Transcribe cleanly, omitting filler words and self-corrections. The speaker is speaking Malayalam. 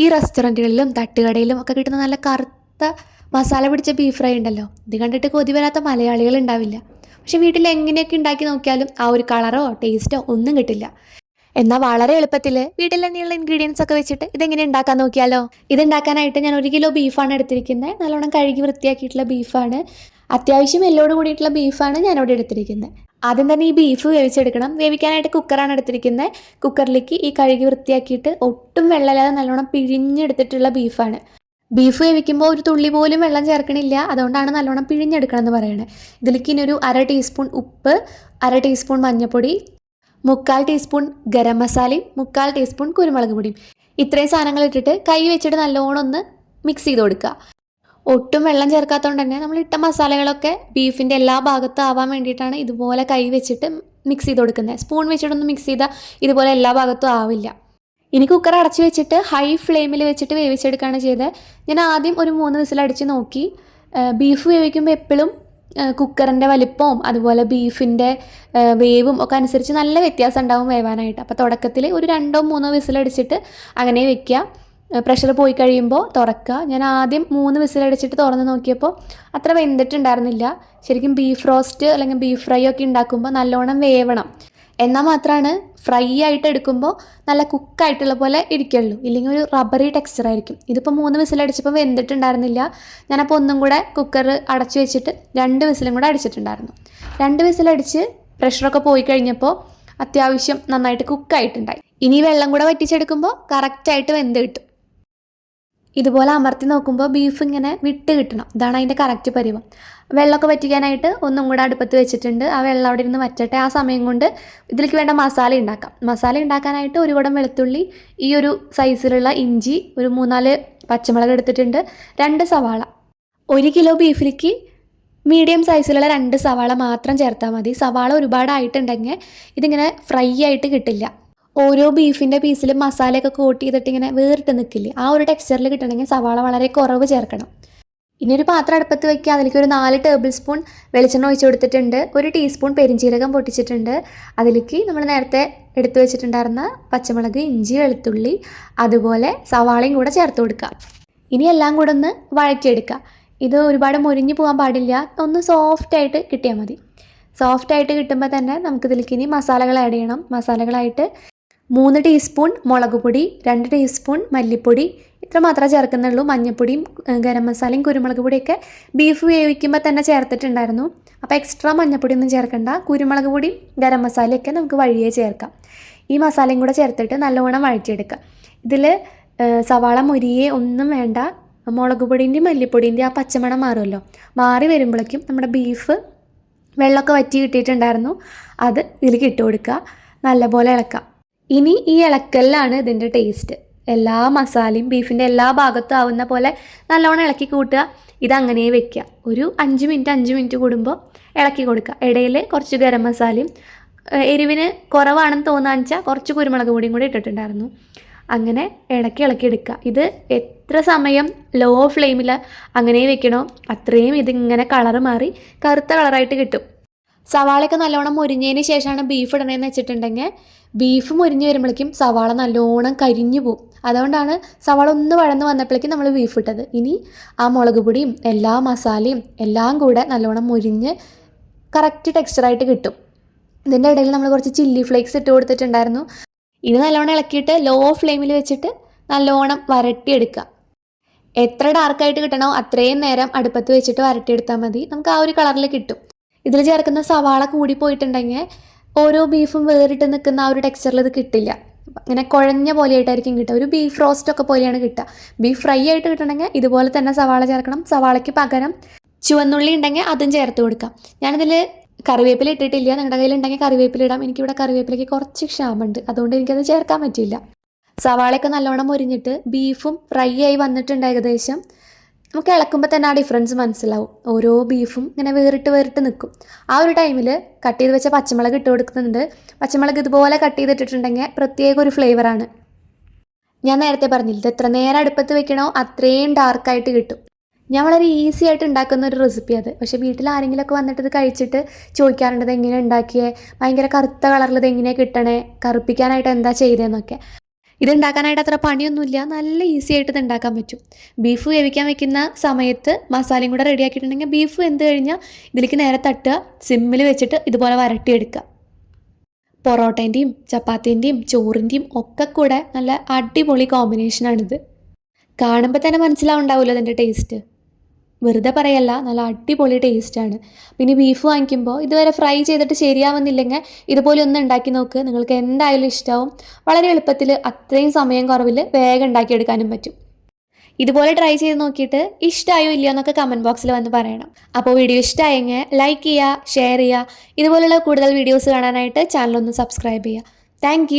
ഈ റെസ്റ്റോറൻറ്റുകളിലും തട്ടുകടയിലും ഒക്കെ കിട്ടുന്ന നല്ല കറുത്ത മസാല പിടിച്ച ബീഫ് ഫ്രൈ ഉണ്ടല്ലോ, ഇത് കണ്ടിട്ട് കൊതി വരാത്ത മലയാളികൾ ഉണ്ടാവില്ല. പക്ഷെ വീട്ടിൽ എങ്ങനെയൊക്കെ ഉണ്ടാക്കി നോക്കിയാലും ആ ഒരു കളറോ ടേസ്റ്റോ ഒന്നും കിട്ടില്ല. എന്നാൽ വളരെ എളുപ്പത്തിൽ വീട്ടിൽ തന്നെയുള്ള ഇൻഗ്രീഡിയൻസ് ഒക്കെ വെച്ചിട്ട് ഇതെങ്ങനെ ഉണ്ടാക്കാൻ നോക്കിയാലോ. ഇതുണ്ടാക്കാനായിട്ട് ഞാൻ 1 കിലോ ബീഫാണ് എടുത്തിരിക്കുന്നത്. നല്ലോണം കഴുകി വൃത്തിയാക്കിയിട്ടുള്ള ബീഫാണ്. അത്യാവശ്യം എല്ലോട് കൂടിയിട്ടുള്ള ബീഫാണ് ഞാനിവിടെ എടുത്തിരിക്കുന്നത്. ആദ്യം തന്നെ ഈ ബീഫ് വേവിച്ചെടുക്കണം. വേവിക്കാനായിട്ട് കുക്കറാണ് എടുത്തിരിക്കുന്നത്. കുക്കറിലേക്ക് ഈ കഴുകി വൃത്തിയാക്കിയിട്ട് ഒട്ടും വെള്ളമില്ലാതെ നല്ലോണം പിഴിഞ്ഞെടുത്തിട്ടുള്ള ബീഫാണ്. ബീഫ് വേവിക്കുമ്പോൾ ഒരു തുള്ളി പോലും വെള്ളം ചേർക്കണില്ല. അതുകൊണ്ടാണ് നല്ലോണം പിഴിഞ്ഞെടുക്കണം എന്ന് പറയുന്നത്. ഇതിലേക്ക് ഇനി ഒരു 1/2 ടീസ്പൂൺ ഉപ്പ്, 1/2 ടീസ്പൂൺ മഞ്ഞൾപ്പൊടി, 1/4 ടീസ്പൂൺ ഗരം മസാലയും 1/4 ടീസ്പൂൺ കുരുമുളക് പൊടിയും, ഇത്രയും സാധനങ്ങൾ ഇട്ടിട്ട് കൈ വെച്ചിട്ട് നല്ലോണം ഒന്ന് മിക്സ് ചെയ്ത് കൊടുക്കുക. ഒട്ടും വെള്ളം ചേർക്കാത്തതുകൊണ്ട് തന്നെ നമ്മൾ ഇട്ട മസാലകളൊക്കെ ബീഫിൻ്റെ എല്ലാ ഭാഗത്തും ആവാൻ വേണ്ടിയിട്ടാണ് ഇതുപോലെ കൈ വെച്ചിട്ട് മിക്സ് ചെയ്ത് കൊടുക്കുന്നത്. സ്പൂൺ വെച്ചിട്ടൊന്ന് മിക്സ് ചെയ്താൽ ഇതുപോലെ എല്ലാ ഭാഗത്തും ആവില്ല. ഇനി കുക്കർ അടച്ചു വെച്ചിട്ട് ഹൈ ഫ്ലെയിമിൽ വെച്ചിട്ട് വേവിച്ചെടുക്കുകയാണ് ചെയ്തത്. ഞാൻ ആദ്യം ഒരു 3 വിസിലടിച്ച് നോക്കി. ബീഫ് വേവിക്കുമ്പോൾ എപ്പോഴും കുക്കറിൻ്റെ വലിപ്പവും അതുപോലെ ബീഫിൻ്റെ വേവും ഒക്കെ അനുസരിച്ച് നല്ല വ്യത്യാസം ഉണ്ടാവും വേവാനായിട്ട്. അപ്പോൾ തുടക്കത്തിൽ ഒരു 2-3 വിസിലടിച്ചിട്ട് അങ്ങനെ വെക്കുക. പ്രഷർ പോയി കഴിയുമ്പോൾ തുറക്കുക. ഞാൻ ആദ്യം 3 വിസിലടിച്ചിട്ട് തുറന്ന് നോക്കിയപ്പോൾ അത്ര വെന്തിട്ടുണ്ടായിരുന്നില്ല. ശരിക്കും ബീഫ് റോസ്റ്റ് അല്ലെങ്കിൽ ബീഫ് ഫ്രൈ ഒക്കെ ഉണ്ടാക്കുമ്പോൾ നല്ലോണം വേവണം. എന്നാൽ മാത്രമാണ് ഫ്രൈ ആയിട്ട് എടുക്കുമ്പോൾ നല്ല കുക്കായിട്ടുള്ള പോലെ ഇരിക്കുള്ളൂ. ഇല്ലെങ്കിൽ ഒരു റബ്ബറി ടെക്സ്ചർ ആയിരിക്കും. ഇതിപ്പോൾ 3 വിസിലടിച്ചപ്പോൾ വെന്തിട്ടുണ്ടായിരുന്നില്ല. ഞാനപ്പോൾ ഒന്നും കൂടെ കുക്കർ അടച്ചു വെച്ചിട്ട് 2 വിസിലും കൂടെ അടിച്ചിട്ടുണ്ടായിരുന്നു. 2 വിസിലടിച്ച് പ്രഷറൊക്കെ പോയി കഴിഞ്ഞപ്പോൾ അത്യാവശ്യം നന്നായിട്ട് കുക്കായിട്ടുണ്ടായി. ഇനി വെള്ളം കൂടെ വറ്റിച്ചെടുക്കുമ്പോൾ കറക്റ്റായിട്ട് വെന്ത് കിട്ടും. ഇതുപോലെ അമർത്തി നോക്കുമ്പോൾ ബീഫ് ഇങ്ങനെ വിട്ട് കിട്ടണം. ഇതാണ് അതിൻ്റെ കറക്റ്റ് പരുവം. വെള്ളമൊക്കെ വറ്റിക്കാനായിട്ട് ഒന്നും കൂടെ അടുപ്പത്ത് വെച്ചിട്ടുണ്ട്. ആ വെള്ളം അവിടെ ഇരുന്ന് വറ്റട്ടെ. ആ സമയം കൊണ്ട് ഇതിലേക്ക് വേണ്ട മസാല ഉണ്ടാക്കാം. മസാല ഉണ്ടാക്കാനായിട്ട് 1 കുടം വെളുത്തുള്ളി, ഈ ഒരു സൈസിലുള്ള ഇഞ്ചി, ഒരു 3-4 പച്ചമുളക് എടുത്തിട്ടുണ്ട്, 2 സവാള. 1 കിലോ ബീഫിലേക്ക് മീഡിയം സൈസിലുള്ള 2 സവാള മാത്രം ചേർത്താൽ മതി. സവാള ഒരുപാടായിട്ടുണ്ടെങ്കിൽ ഇതിങ്ങനെ ഫ്രൈ ആയിട്ട് കിട്ടില്ല. ഓരോ ബീഫിൻ്റെ പീസിലും മസാലയൊക്കെ കോട്ട് ചെയ്തിട്ട് ഇങ്ങനെ വേറിട്ട് നിൽക്കില്ലേ, ആ ഒരു ടെക്സ്ചറിൽ കിട്ടണമെങ്കിൽ സവാള വളരെ കുറവ് ചേർക്കണം. ഇനി ഒരു പാത്രം അടുപ്പത്ത് വയ്ക്കുക. അതിലേക്ക് ഒരു 4 ടേബിൾ സ്പൂൺ വെളിച്ചെണ്ണ ഒഴിച്ച് കൊടുത്തിട്ടുണ്ട്. 1 ടീസ്പൂൺ പെരിഞ്ചീരകം പൊട്ടിച്ചിട്ടുണ്ട്. അതിലേക്ക് നമ്മൾ നേരത്തെ എടുത്തു വെച്ചിട്ടുണ്ടായിരുന്ന പച്ചമുളക്, ഇഞ്ചി, വെളുത്തുള്ളി, അതുപോലെ സവാളയും കൂടെ ചേർത്ത് കൊടുക്കുക. ഇനി എല്ലാം കൂടെ ഒന്ന് വഴറ്റിയെടുക്കുക. ഇത് ഒരുപാട് മുരിഞ്ഞു പോകാൻ പാടില്ല. ഒന്ന് സോഫ്റ്റായിട്ട് കിട്ടിയാൽ മതി. സോഫ്റ്റായിട്ട് കിട്ടുമ്പോൾ തന്നെ നമുക്കിതിലേക്ക് ഇനി മസാലകൾ ആഡ് ചെയ്യണം. മസാലകളായിട്ട് 3 ടീസ്പൂൺ മുളക് പൊടി, 2 ടീസ്പൂൺ മല്ലിപ്പൊടി, ഇത്ര മാത്രമേ ചേർക്കുന്നുള്ളൂ. മഞ്ഞൾപ്പൊടിയും ഗരം മസാലയും കുരുമുളക് പൊടിയൊക്കെ ബീഫ് വേവിക്കുമ്പോൾ തന്നെ ചേർത്തിട്ടുണ്ടായിരുന്നു. അപ്പോൾ എക്സ്ട്രാ മഞ്ഞൾപ്പൊടിയൊന്നും ചേർക്കണ്ട. കുരുമുളക് പൊടിയും ഗരം മസാലയൊക്കെ നമുക്ക് വഴിയേ ചേർക്കാം. ഈ മസാലയും കൂടെ ചേർത്തിട്ട് നല്ലോണം വഴറ്റിയെടുക്കുക. ഇതിൽ സവാള മുരിയെ ഒന്നും വേണ്ട. മുളക് പൊടിൻ്റെയും മല്ലിപ്പൊടിൻ്റെയും ആ പച്ചമണം മാറുമല്ലോ, മാറി വരുമ്പോഴേക്കും നമ്മുടെ ബീഫ് വെള്ളമൊക്കെ വറ്റി കിട്ടിയിട്ടുണ്ടായിരുന്നു. അത് ഇതിലേക്ക് ഇട്ട് കൊടുക്കുക. നല്ലപോലെ ഇളക്കുക. ഇനി ഈ ഇളക്കലിലാണ് ഇതിൻ്റെ ടേസ്റ്റ്. എല്ലാ മസാലയും ബീഫിൻ്റെ എല്ലാ ഭാഗത്തും ആവുന്ന പോലെ നല്ലോണം ഇളക്കി കൂട്ടുക. ഇതങ്ങനെ വെക്കുക. ഒരു 5 മിനിറ്റ് കൂടുമ്പോൾ ഇളക്കി കൊടുക്കുക. ഇടയിൽ കുറച്ച് ഗരം മസാലയും, എരിവിന് കുറവാണെന്ന് തോന്നുകയെന്ന് വെച്ചാൽ കുറച്ച് കുരുമുളക് പൊടിയും കൂടി ഇട്ടിട്ടുണ്ടായിരുന്നു. അങ്ങനെ ഇളക്കി എടുക്കുക. ഇത് എത്ര സമയം ലോ ഫ്ലെയിമിൽ അങ്ങനെ വെക്കണോ അത്രയും ഇതിങ്ങനെ കളറ് മാറി കറുത്ത കളറായിട്ട് കിട്ടും. സവാളയൊക്കെ നല്ലോണം മുരിഞ്ഞതിന് ശേഷമാണ് ബീഫ് ഇടണതെന്ന് വെച്ചിട്ടുണ്ടെങ്കിൽ ബീഫ് മുരിഞ്ഞ് വരുമ്പോഴേക്കും സവാള നല്ലോണം കരിഞ്ഞു പോവും. അതുകൊണ്ടാണ് സവാള ഒന്ന് വഴന്ന് വന്നപ്പോഴേക്കും നമ്മൾ ബീഫ് ഇട്ടത്. ഇനി ആ മുളക് പൊടിയും എല്ലാ മസാലയും എല്ലാം കൂടെ നല്ലോണം മുരിഞ്ഞ് കറക്റ്റ് ടെക്സ്ചറായിട്ട് കിട്ടും. ഇതിൻ്റെ ഇടയിൽ നമ്മൾ കുറച്ച് ചില്ലി ഫ്ലേക്സ് ഇട്ട് കൊടുത്തിട്ടുണ്ടായിരുന്നു. ഇനി നല്ലോണം ഇളക്കിയിട്ട് ലോ ഫ്ലെയിമിൽ വെച്ചിട്ട് നല്ലോണം വരട്ടിയെടുക്കുക. എത്ര ഡാർക്കായിട്ട് കിട്ടണോ അത്രയും നേരം അടുപ്പത്ത് വെച്ചിട്ട് വരട്ടിയെടുത്താൽ മതി. നമുക്ക് ആ ഒരു കളറിൽ കിട്ടും. ഇതിൽ ചേർക്കുന്ന സവാള കൂടി പോയിട്ടുണ്ടെങ്കിൽ ഓരോ ബീഫും വേറിട്ട് നിൽക്കുന്ന ആ ഒരു ടെക്സ്ചറിൽ ഇത് കിട്ടില്ല. ഇങ്ങനെ കുഴഞ്ഞ പോലെയായിട്ടായിരിക്കും കിട്ടുക. ഒരു ബീഫ് റോസ്റ്റൊക്കെ പോലെയാണ് കിട്ടുക. ബീഫ് ഫ്രൈ ആയിട്ട് കിട്ടണമെങ്കിൽ ഇതുപോലെ തന്നെ സവാള ചേർക്കണം. സവാളയ്ക്ക് പകരം ചുവന്നുള്ളി ഉണ്ടെങ്കിൽ അതും ചേർത്ത് കൊടുക്കാം. ഞാനിതിൽ കറിവേപ്പില ഇട്ടിട്ടില്ല. നിങ്ങളുടെ കയ്യിലുണ്ടെങ്കിൽ കറിവേപ്പില ഇടാം. എനിക്കിവിടെ കറിവേപ്പിലയ്ക്ക് കുറച്ച് ക്ഷാമമുണ്ട്, അതുകൊണ്ട് എനിക്കത് ചേർക്കാൻ പറ്റില്ല. സവാളയൊക്കെ നല്ലോണം മുരിഞ്ഞിട്ട് ബീഫും ഫ്രൈ ആയി വന്നിട്ടുണ്ട് ഏകദേശം. നമുക്ക് ഇളക്കുമ്പോൾ തന്നെ ആ ഡിഫറൻസ് മനസ്സിലാവും. ഓരോ ബീഫും ഇങ്ങനെ വേറിട്ട് നിൽക്കും. ആ ഒരു ടൈമിൽ കട്ട് ചെയ്ത് വെച്ച പച്ചമുളക് ഇട്ട് കൊടുക്കുന്നുണ്ട്. പച്ചമുളക് ഇതുപോലെ കട്ട് ചെയ്തിട്ടിട്ടുണ്ടെങ്കിൽ പ്രത്യേക ഒരു ഫ്ലേവറാണ്. ഞാൻ നേരത്തെ പറഞ്ഞില്ല, ഇത് എത്ര നേരം അടുപ്പത്ത് വെക്കണോ അത്രയും ഡാർക്കായിട്ട് കിട്ടും. ഞാൻ വളരെ ഈസി ആയിട്ട് ഉണ്ടാക്കുന്ന ഒരു റെസിപ്പി അത്. പക്ഷേ വീട്ടിൽ ആരെങ്കിലുമൊക്കെ വന്നിട്ട് ഇത് കഴിച്ചിട്ട് ചോദിക്കാറുണ്ട്, എങ്ങനെ ഉണ്ടാക്കിയേ, ഭയങ്കര കറുത്ത കളറിൽ ഇത് എങ്ങനെയാണ് കിട്ടണേ, കറുപ്പിക്കാനായിട്ട് എന്താ ചെയ്തതെന്നൊക്കെ. ഇതുണ്ടാക്കാനായിട്ട് അത്ര പണിയൊന്നുമില്ല, നല്ല ഈസി ആയിട്ട് ഇത് ഉണ്ടാക്കാൻ പറ്റും. ബീഫ് വേവിക്കാൻ വെക്കുന്ന സമയത്ത് മസാലയും കൂടെ റെഡിയാക്കിയിട്ടുണ്ടെങ്കിൽ ബീഫ് വെന്ത് കഴിഞ്ഞാൽ ഇതിലേക്ക് നേരെ തട്ടുക, സിമ്മിൽ വെച്ചിട്ട് ഇതുപോലെ വരട്ടിയെടുക്കുക. പൊറോട്ടേൻ്റെയും ചപ്പാത്തിൻ്റെയും ചോറിൻ്റെയും ഒക്കെ കൂടെ നല്ല അടിപൊളി കോമ്പിനേഷനാണിത്. കാണുമ്പോൾ തന്നെ മനസ്സിലാവുണ്ടാവുമല്ലോ അതിൻ്റെ ടേസ്റ്റ്. വെറുതെ പറയല്ല, നല്ല അടിപൊളി ടേസ്റ്റാണ്. പിന്നെ ബീഫ് വാങ്ങിക്കുമ്പോൾ ഇതുവരെ ഫ്രൈ ചെയ്തിട്ട് ശരിയാവുന്നില്ലെങ്കിൽ ഇതുപോലെ ഒന്ന് ഉണ്ടാക്കി നോക്ക്, നിങ്ങൾക്ക് എന്തായാലും ഇഷ്ടമാവും. വളരെ എളുപ്പത്തിൽ, അത്രയും സമയം കുറവിൽ വേഗം ഉണ്ടാക്കിയെടുക്കാനും പറ്റും. ഇതുപോലെ ട്രൈ ചെയ്ത് നോക്കിയിട്ട് ഇഷ്ടമായോ ഇല്ലയോ എന്നൊക്കെ കമൻറ്റ് ബോക്സിൽ വന്ന് പറയണം. അപ്പോൾ വീഡിയോ ഇഷ്ടമായെങ്കിൽ ലൈക്ക് ചെയ്യുക, ഷെയർ ചെയ്യുക. ഇതുപോലുള്ള കൂടുതൽ വീഡിയോസ് കാണാനായിട്ട് ചാനലൊന്ന് സബ്സ്ക്രൈബ് ചെയ്യുക. താങ്ക്